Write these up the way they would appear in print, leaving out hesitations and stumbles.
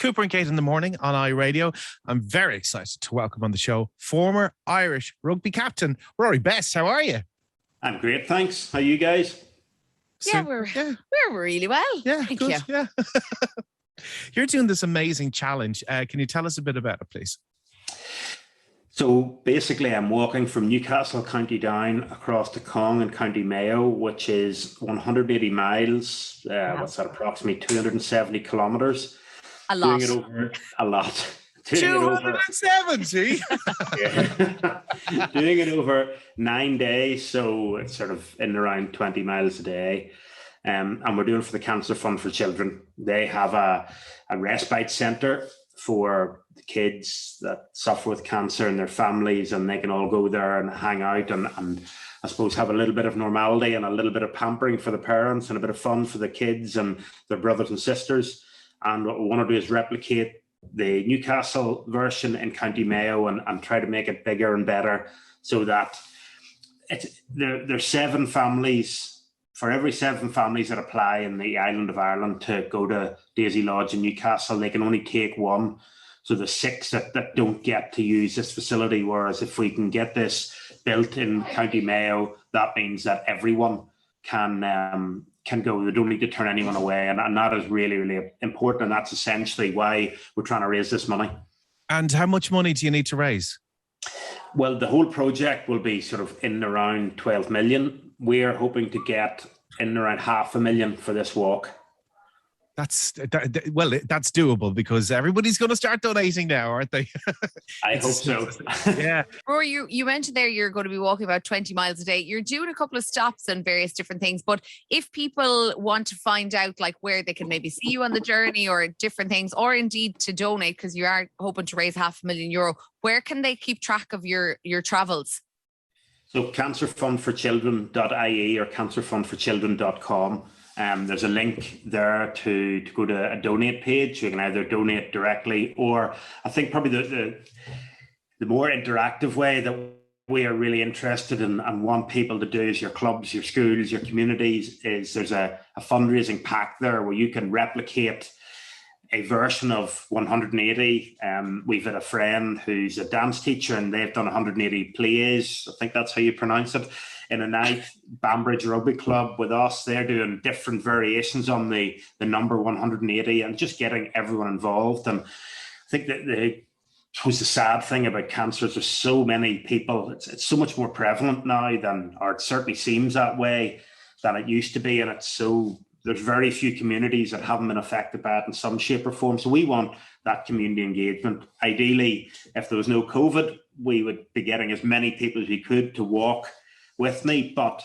Cooper and Kayte in the morning on iRadio. I'm very excited to welcome on the show former Irish Rugby Captain Rory Best. How are you? I'm great, thanks. How are you guys? Yeah, we're really well. Yeah, thank good. you. Yeah. You're doing this amazing challenge. Can you tell us a bit about it, please? So basically, I'm walking from Newcastle County Down across to Cong and County Mayo, which is 180 miles. What's that? Approximately 270 kilometres. A lot. Doing it over a lot. 270. Doing it over 9 days, so it's sort of in around 20 miles a day. And we're doing it for the Cancer Fund for Children. They have a respite centre for the kids that suffer with cancer and their families, and they can all go there and hang out and I suppose have a little bit of normality and a little bit of pampering for the parents and a bit of fun for the kids and their brothers and sisters. And what we want to do is replicate the Newcastle version in County Mayo and try to make it bigger and better, so that there's 7 families. For every 7 families that apply in the island of Ireland to go to Daisy Lodge in Newcastle, they can only take 1. So the 6 that don't get to use this facility, whereas if we can get this built in County Mayo, that means that everyone can go. They don't need to turn anyone away. And that is really, really important. And that's essentially why we're trying to raise this money. And how much money do you need to raise? Well, the whole project will be sort of in around 12 million. We're hoping to get in around 500,000 for this walk. That's doable because everybody's going to start donating now, aren't they? I hope so. Yeah. Rory, you mentioned there you're going to be walking about 20 miles a day. You're doing a couple of stops and various different things. But if people want to find out like where they can maybe see you on the journey or different things, or indeed to donate, because you are hoping to raise €500,000, where can they keep track of your travels? So cancerfundforchildren.ie or cancerfundforchildren.com. There's a link there to go to a donate page. You can either donate directly, or I think probably the more interactive way that we are really interested in and want people to do is your clubs, your schools, your communities, is there's a fundraising pack there where you can replicate a version of 180. We've had a friend who's a dance teacher and they've done 180 plays. I think that's how you pronounce it. In a night, Banbridge Rugby Club with us, they're doing different variations on the number 180 and just getting everyone involved. And I think that the sad thing about cancer is there's so many people, it's so much more prevalent now or it certainly seems that way than it used to be. And there's very few communities that haven't been affected by it in some shape or form. So we want that community engagement. Ideally, if there was no COVID, we would be getting as many people as we could to walk with me, but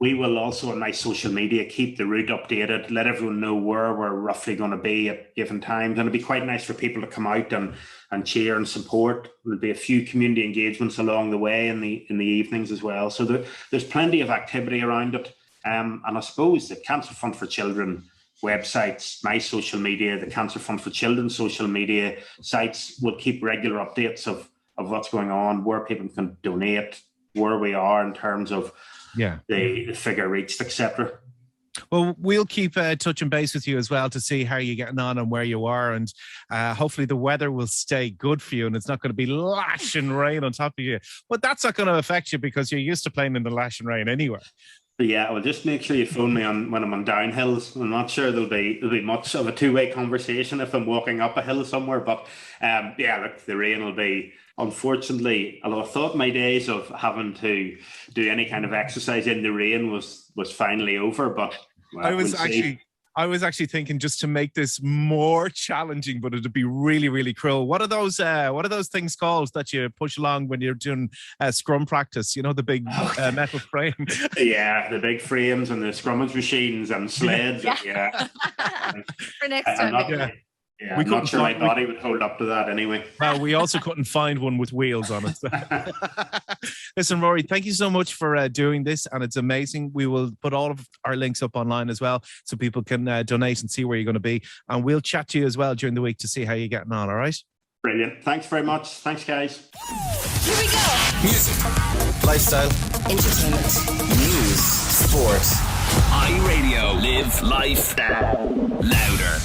we will also on my social media keep the route updated, let everyone know where we're roughly going to be at given times, and it'd be quite nice for people to come out and cheer and support. There'll be a few community engagements along the way in the evenings as well, so there's plenty of activity around it. And I suppose the Cancer Fund for Children websites, my social media, the Cancer Fund for Children social media sites will keep regular updates of what's going on, where people can donate, where we are in terms of the figure reached, etc. Well, we'll keep touching base with you as well to see how you're getting on and where you are, and hopefully the weather will stay good for you and it's not going to be lashing rain on top of you. But that's not going to affect you because you're used to playing in the lashing rain anyway. Yeah, well, just make sure you phone me when I'm on downhills. I'm not sure there'll be much of a two-way conversation if I'm walking up a hill somewhere. But look, the rain will be, unfortunately, although I thought my days of having to do any kind of exercise in the rain was finally over. But well, I was actually thinking just to make this more challenging, but it'd be really, really cruel. What are those things called that you push along when you're doing scrum practice? You know, the big metal frame. Yeah, the big frames and the scrummage machines and sleds. Yeah. For next time. I'm not sure my body would hold up to that anyway. Well, we also couldn't find one with wheels on it. So. Listen, Rory, thank you so much for doing this, and it's amazing. We will put all of our links up online as well so people can donate and see where you're going to be. And we'll chat to you as well during the week to see how you're getting on, all right? Brilliant. Thanks very much. Thanks, guys. Here we go. Music, lifestyle, entertainment, news, sport. iRadio. Live life louder.